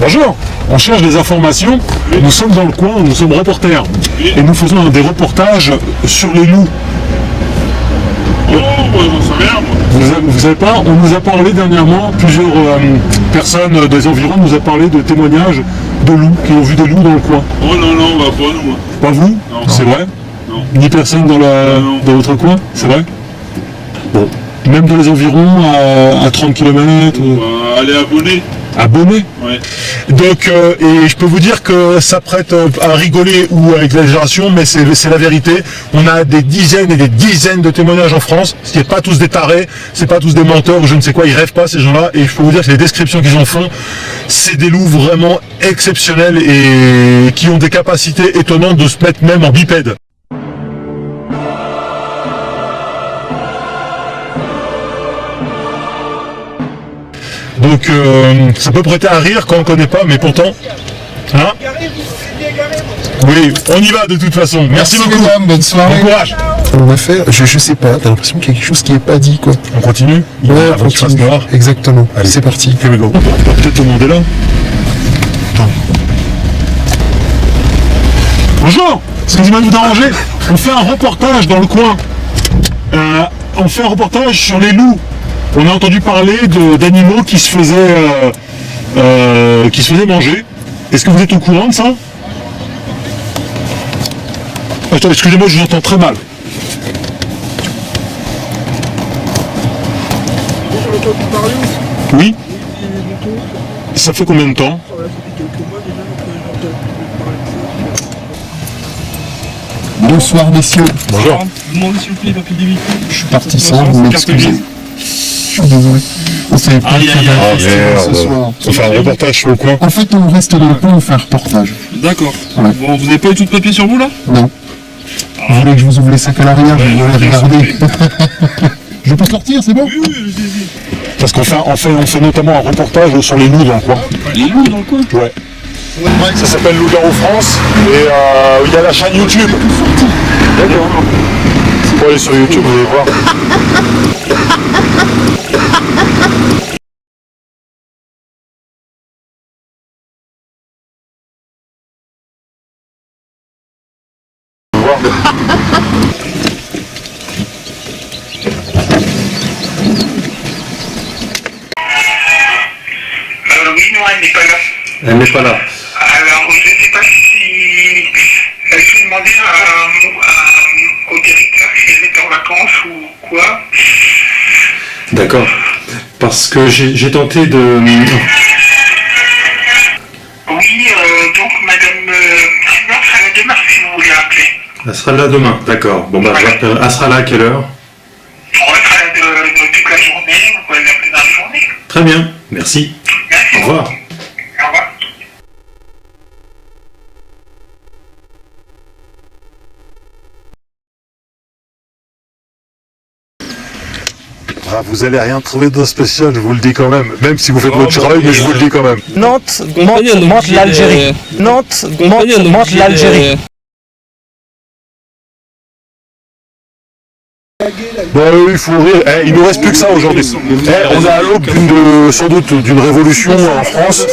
Bonjour, on cherche des informations, nous sommes dans le coin, nous sommes reporters, et nous faisons des reportages sur les loups. Oh, bah, j'en sais rien, moi. Vous savez pas, on nous a parlé dernièrement, plusieurs personnes des environs nous a parlé de témoignages de loups, qui ont vu des loups dans le coin. Oh non, non, on va pas, nous. Pas vous? Non. C'est vrai? Non. Ni personne dans, Non. dans votre coin? C'est vrai? Bon. Même dans les environs, à 30 km? Allez, abonner. Abonnés? Ouais. Donc, et je peux vous dire que ça prête à rigoler ou à exagération, mais c'est la vérité. On a des dizaines et des dizaines de témoignages en France. Ce n'est pas tous des tarés, c'est pas tous des menteurs ou je ne sais quoi. Ils rêvent pas, ces gens-là. Et je peux vous dire que les descriptions qu'ils en font, c'est des loups vraiment exceptionnels et qui ont des capacités étonnantes de se mettre même en bipède. Donc ça peut prêter à rire quand on ne connaît pas, mais pourtant, hein? Oui, on y va de toute façon. Merci beaucoup. Mesdames, bonne soirée. Bon courage. On va faire, je sais pas, t'as l'impression qu'il y a quelque chose qui est pas dit quoi. On continue. Ouais, Avant qu'il fasse noir. Exactement. Allez. C'est parti. Here we go. On va peut-être demander là. Attends. Bonjour. Excusez-moi de vous déranger. On fait un reportage dans le coin. On fait un reportage sur les loups. On a entendu parler d'animaux qui se faisaient manger. Est-ce que vous êtes au courant de ça? Attends, excusez-moi, je vous entends très mal. Oui. Ça fait combien de temps? Bonsoir messieurs. Bonjour. Vous demandez s'il vous plaît, papier d'identité. Je suis parti sans, vous m'excusez. Je suis désolé. On savait pas qu'il y avait un festival ce soir. On fait un reportage sur le coin. En fait, on reste dans le coin, on fait un reportage. D'accord. Ouais. Bon, vous n'avez pas eu tout de papier sur vous, là? Non. Vous voulez que je vous ouvre les sacs à l'arrière? Je vais regarder. Je peux sortir, c'est bon? Oui, allez-y. Parce qu'on fait, on fait notamment un reportage sur les loups dans le coin. Les loups dans le coin? Ouais. Ça s'appelle Loup-garou France et il y a la chaîne YouTube. D'accord. Faut aller sur YouTube, vous allez voir. Oui, non, elle n'est pas là. Elle n'est pas là. Alors, je ne sais pas si elle peut demander au directeur si elle est en vacances ou quoi. D'accord. Parce que j'ai tenté de... Oui, donc Madame Sylvain sera là demain si vous voulez appeler. Elle sera là demain, d'accord. Bon bah, elle sera là à quelle heure? On sera là de toute la journée, vous pouvez l'appeler dans la journée. Très bien, merci. Merci. Au revoir. Au revoir. Ah, vous allez rien trouver de spécial, je vous le dis quand même. Même si vous faites votre travail, mais je vous le dis quand même. Nantes, monte l'Algérie. Nantes, monte l'Algérie. Bon, il faut rire. Il nous reste plus que ça aujourd'hui. On est à l'aube sans doute d'une révolution en France.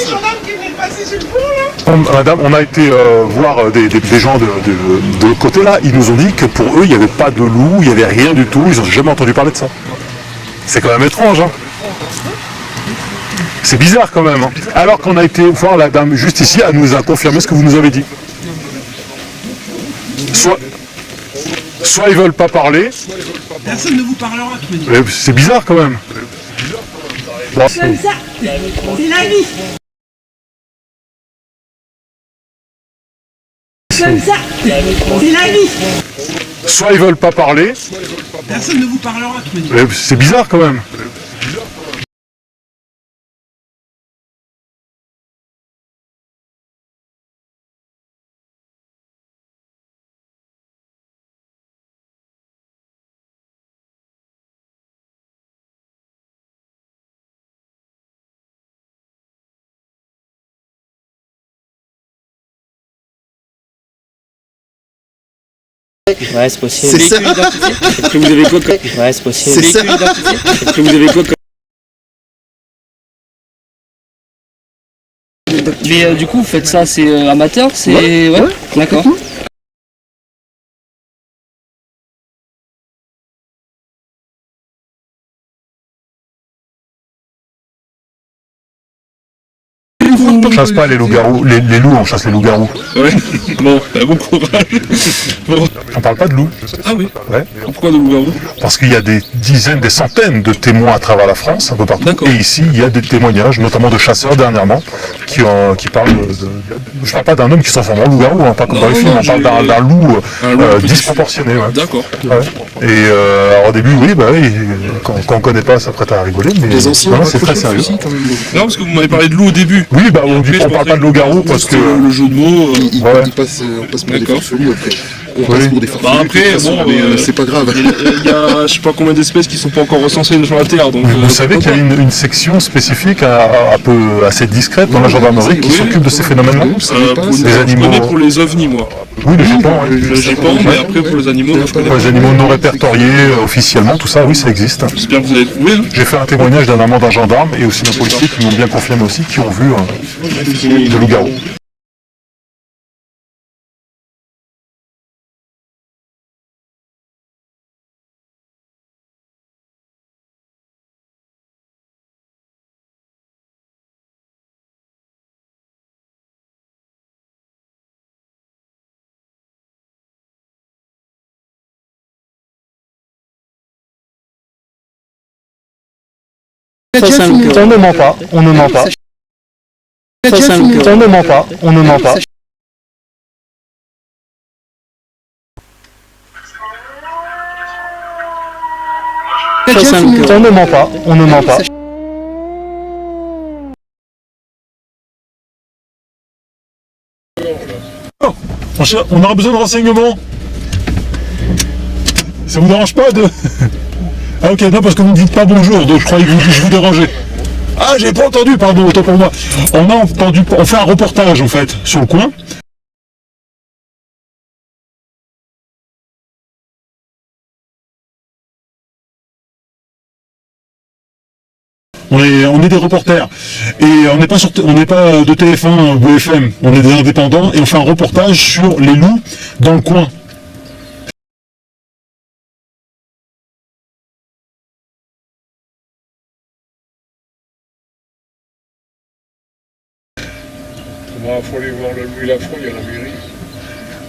Madame, on a été voir des gens de l'autre côté là. Ils nous ont dit que pour eux, il n'y avait pas de loup, il n'y avait rien du tout. Ils n'ont jamais entendu parler de ça. C'est quand même étrange, hein. C'est bizarre quand même, hein. Alors qu'on a été voir la dame juste ici, elle nous a confirmé ce que vous nous avez dit. Soit ils veulent pas parler. Personne ne vous parlera, tu me dis. C'est bizarre quand même. Bon. Comme ça, c'est la vie. Comme ça, c'est la vie. Soit ils veulent pas parler. Personne ne vous parlera, tu me dis. C'est bizarre quand même. Ouais, c'est possible. C'est ça. Est-ce que vous avez quoi comme... Ouais, c'est possible. C'est ça. Est-ce que vous avez quoi comme... Mais du coup, vous faites ça, c'est amateur, c'est... Ouais, d'accord. On chasse pas les loups-garous, les loups, on chasse les loups-garous. Ouais. Bon, bon courage. Bon. On parle pas de loups. Ah oui. Ouais. Pourquoi de loups-garous? Parce qu'il y a des dizaines, des centaines de témoins à travers la France, un peu partout. D'accord. Et ici, il y a des témoignages, notamment de chasseurs dernièrement, qui parlent de... Je parle pas d'un homme qui se transforme en loup-garou, hein, pas comme dans les films, on parle d'un loup disproportionné. Ouais. D'accord. Ouais. Et alors, au début, oui, quand on connaît pas, ça prête à rigoler, mais non, c'est très sérieux. Non, parce que vous m'avez parlé de loup au début. Oui, on dit qu'on parle pas de loup-garou parce que... Le jeu de mots... On passe pour des farfelus après. On passe pour des farfelus. Après, bon, mais c'est pas grave. Il y a je sais pas combien d'espèces qui sont pas encore recensées sur la Terre. Donc, vous savez qu'il y a une section spécifique assez discrète dans la gendarmerie qui s'occupe de ces phénomènes-là. Les animaux. Je connais pour les ovnis, moi. Oui, le GIPAN. Le GIPAN, mais après pour les animaux, je connais. Pour les animaux non répertoriés officiellement, tout ça, oui, ça existe. J'espère que vous avez trouvé. J'ai fait un témoignage dernièrement d'un gendarme et aussi d'un policier qui m'ont bien confirmé aussi, qui ont vu de loup-garou. On ne ment pas, on ne ment pas. On ne ment pas, on ne ment pas. On ne ment pas, on ne ment pas. On aura besoin de renseignements. Ça vous dérange pas de... Ah ok, non, parce que vous ne dites pas bonjour, donc je croyais que je vous dérangeais. Ah, j'ai pas entendu, pardon, autant pour moi. On fait un reportage en fait, sur le coin. On est des reporters et on n'est pas de TF1 ou BFM, on est des indépendants et on fait un reportage sur les loups dans le coin. Il faut aller voir le loup et l'affront, il y a la mairie.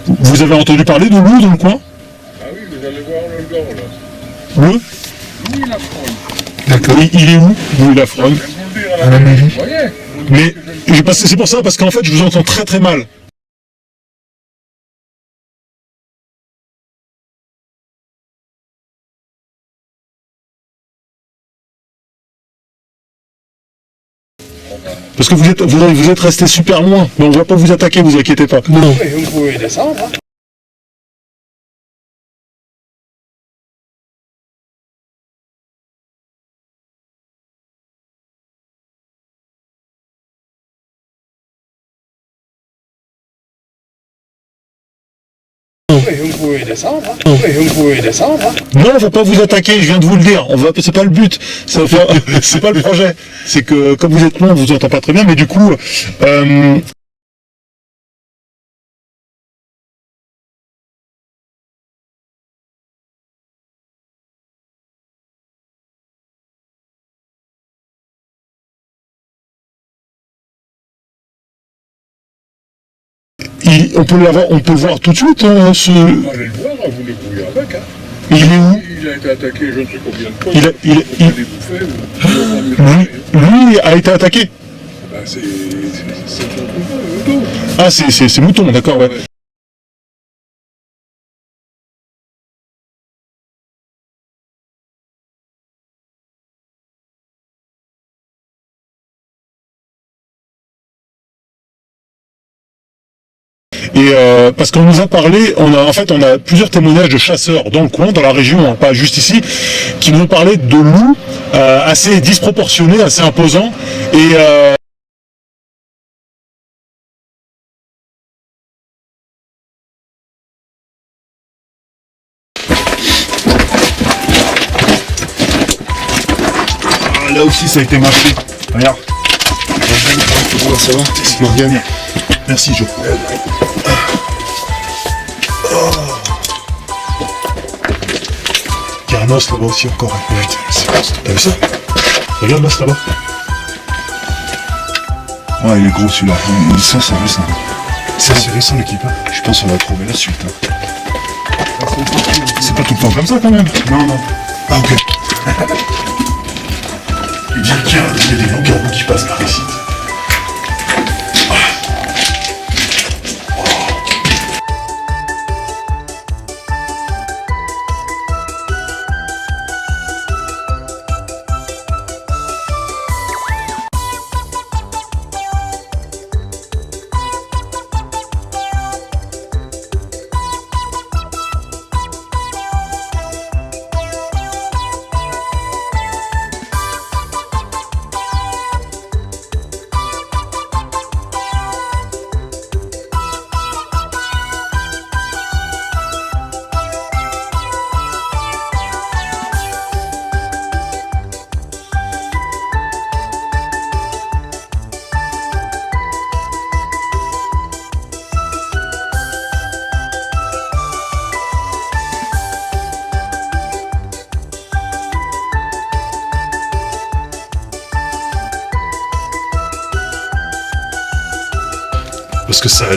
Vous avez entendu parler de loups dans le coin? Ah oui, vous allez voir le gars là. Le Louis Lafrogne. D'accord. Il est où, Louis Lafrogne? À la mairie. Vous voyez? Mais c'est pour ça, parce qu'en fait, je vous entends très très mal. Parce que vous êtes resté super loin, mais on ne va pas vous attaquer, vous inquiétez pas. Non. Vous pouvez descendre. Hein. Vous pouvez descendre. Hein. Vous pouvez descendre. Hein. Non, on va pas vous attaquer, je viens de vous le dire. C'est pas le but. C'est pas le projet. C'est que comme vous êtes loin, on vous entend pas très bien, mais du coup. On peut le voir tout de suite, Allez le voir, vous le brouillez avec. Hein. Il est où? Il a été attaqué je ne sais combien de fois. Lui a été attaqué. Ben, c'est mouton. Ah, c'est mouton, d'accord, ouais. Et parce qu'on nous a parlé, on a plusieurs témoignages de chasseurs dans le coin, dans la région, hein, pas juste ici, qui nous ont parlé de loups assez disproportionnés, assez imposants, et là aussi ça a été mâché. Regarde. Ça va, Morgane? Merci Joe. Il y a un os là-bas aussi encore. T'as vu ça? Regarde l'os là-bas. Ouais, il est gros celui-là. Ça, c'est récent. C'est récent l'équipe. Hein. Je pense qu'on va trouver la suite. C'est pas tout le temps comme ça quand même. Non. Ah ok. Il dit tiens, il y a des loups-garous qui passent par ici. Parce que ça a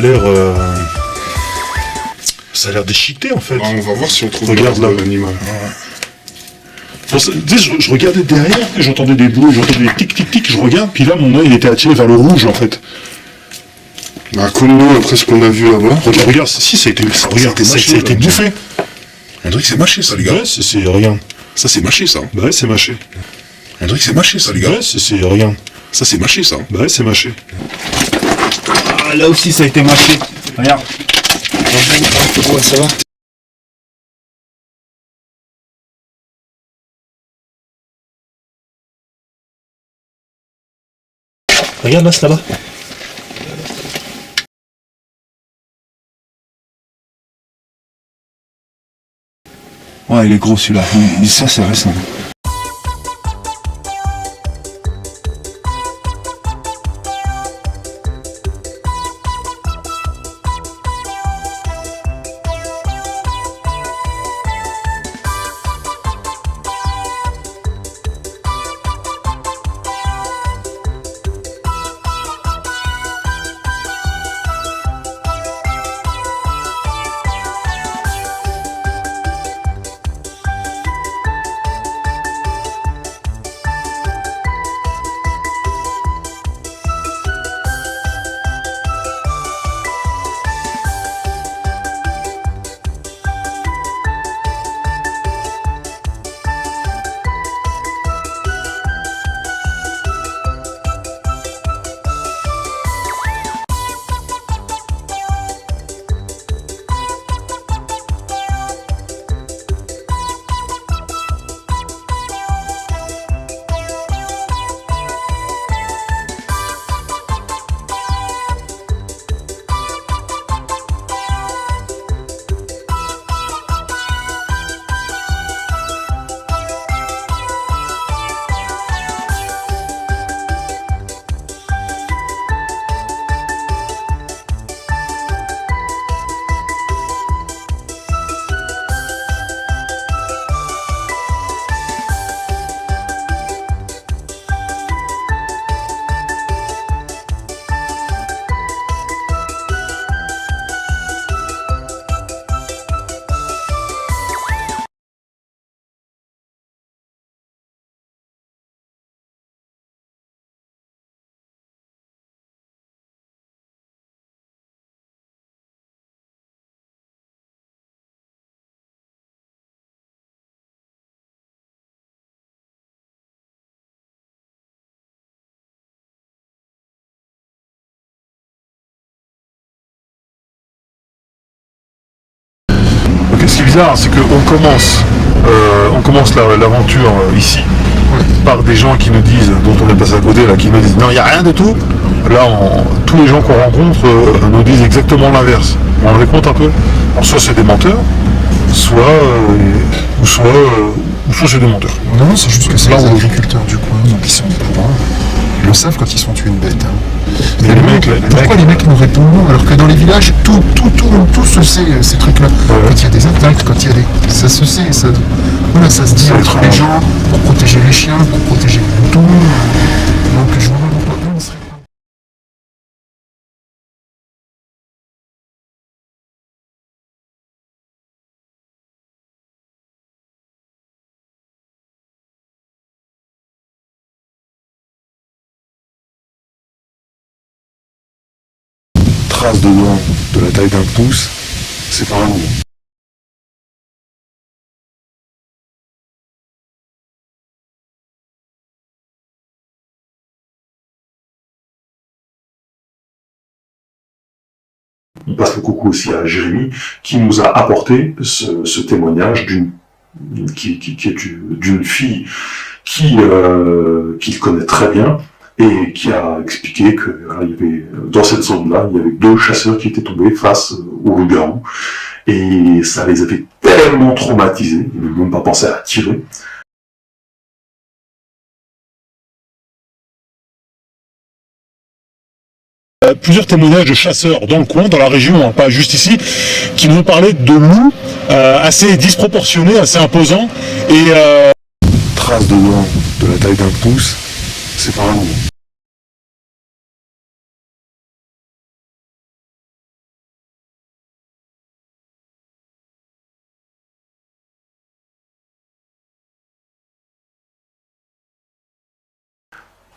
l'air déchiqueté en fait. Bah, on va voir si on trouve Regarde là l'animal. Tu sais, je regardais derrière, j'entendais des bruits, j'entendais des tic tic tic, je regarde, puis là mon œil il était attiré vers le rouge en fait. Bah, comme nous, après ce qu'on a vu là-bas. Regarde, si ça a été bouffé. On dirait que c'est mâché ça, les gars. Ouais, c'est regarde. Ça, c'est mâché ça. Bah ouais, c'est mâché. On dirait que c'est mâché ça, les gars. Ouais, c'est regarde. Ça, c'est mâché ça. Bah ouais, c'est mâché. Ah, là aussi ça a été mâché. Regarde. Ouais, ça va. Regarde là, c'est là-bas. Ouais, il est gros celui-là. Ça, c'est récent. Ce qui est bizarre, c'est qu'on commence l'aventure ici par des gens qui nous disent, dont on est passé à côté, là, qui nous disent non, il n'y a rien de tout. Là, tous les gens qu'on rencontre nous disent exactement l'inverse. Vous vous rendez compte un peu? Alors, soit c'est des menteurs, soit c'est des menteurs. Non, c'est juste que c'est les agriculteurs du coin, donc ils sont au courant. Le le savent quand ils ont tué une bête. Hein. Mais Pourquoi les mecs nous répondent alors que dans les villages, tout se sait, ces trucs-là. Quand il y a des attaques, quand il y a des... Ça se sait, ça se dit entre les gens, pour protéger les chiens, pour protéger les moutons. Donc je vois pas pourquoi on serait... Traces de dents de la taille d'un pouce, c'est pas un loup. On passe le coucou aussi à Jérémy, qui nous a apporté ce témoignage d'une fille qu'il connaît très bien, et qui a expliqué que il y avait, dans cette zone-là, il y avait 2 chasseurs qui étaient tombés face au loup-garou, et ça les avait tellement traumatisés, ils n'ont même pas pensé à tirer. Plusieurs témoignages de chasseurs dans le coin, dans la région, hein, pas juste ici, qui nous ont parlé de loups assez disproportionnés, assez imposants, et traces de dents de la taille d'un pouce, c'est pas un loup.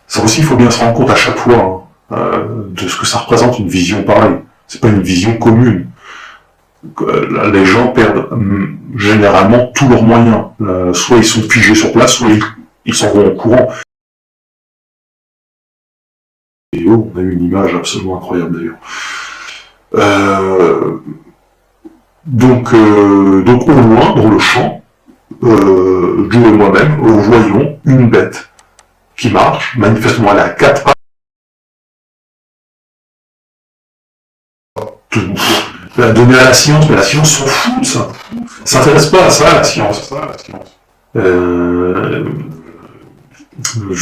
Ça aussi, il faut bien se rendre compte à chaque fois de ce que ça représente une vision pareille. C'est pas une vision commune. Les gens perdent généralement tous leurs moyens. Soit ils sont figés sur place, soit ils s'en vont en courant. Et on a eu une image absolument incroyable d'ailleurs. Donc au loin, dans le champ, Joe et moi-même, voyons une bête qui marche, manifestement elle a 4 pattes. Donner à la science, mais la science s'en fout de ça. Ça s'intéresse pas à ça, la science. Je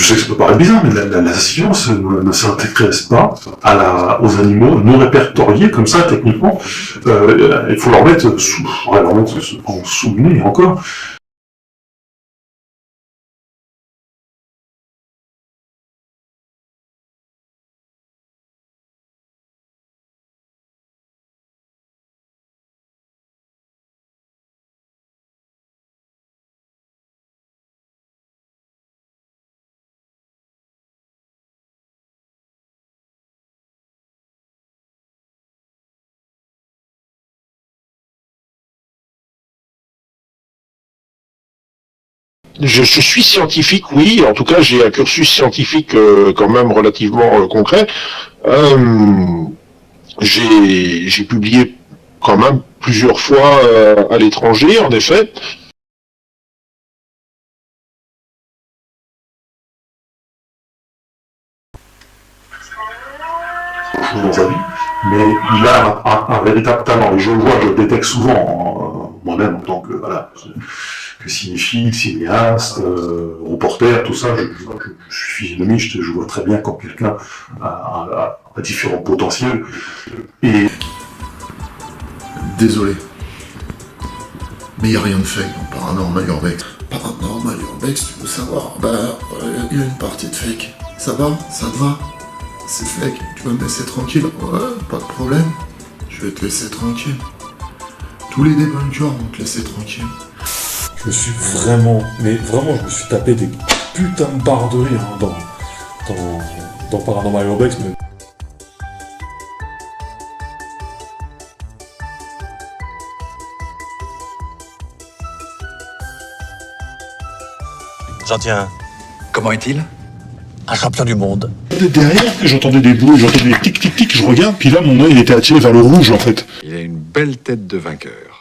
sais que ça peut paraître bizarre, mais la science ne s'intéresse pas aux animaux non répertoriés comme ça, techniquement. Il faut leur mettre sous le nez encore. Je suis scientifique, oui. En tout cas, j'ai un cursus scientifique quand même relativement concret. J'ai publié quand même plusieurs fois à l'étranger, en effet. Dans sa vie, mais il a un véritable talent, et je le vois, je le détecte souvent, moi-même en tant que cinéphile, cinéaste, reporter, tout ça, je suis physionomiste, je vois très bien quand quelqu'un a différents potentiels, et... Désolé, mais il n'y a rien de fake dans Paranormal Urbex. Paranormal Urbex, tu veux savoir? Il y a une partie de fake. Ça va? Ça te va? C'est fake, tu vas me laisser tranquille? Ouais, pas de problème, je vais te laisser tranquille. Tous les débunkers vont te laisser tranquille. Je me suis vraiment, je me suis tapé des putains de barres de rire hein, dans Paranormal Urbex. Mais... J'en tiens. Comment est-il? Un champion du monde. Derrière, j'entendais des bruits, j'entendais des tic-tic-tic, je regarde, puis là, mon œil était attiré vers le rouge, en fait. Il a une belle tête de vainqueur.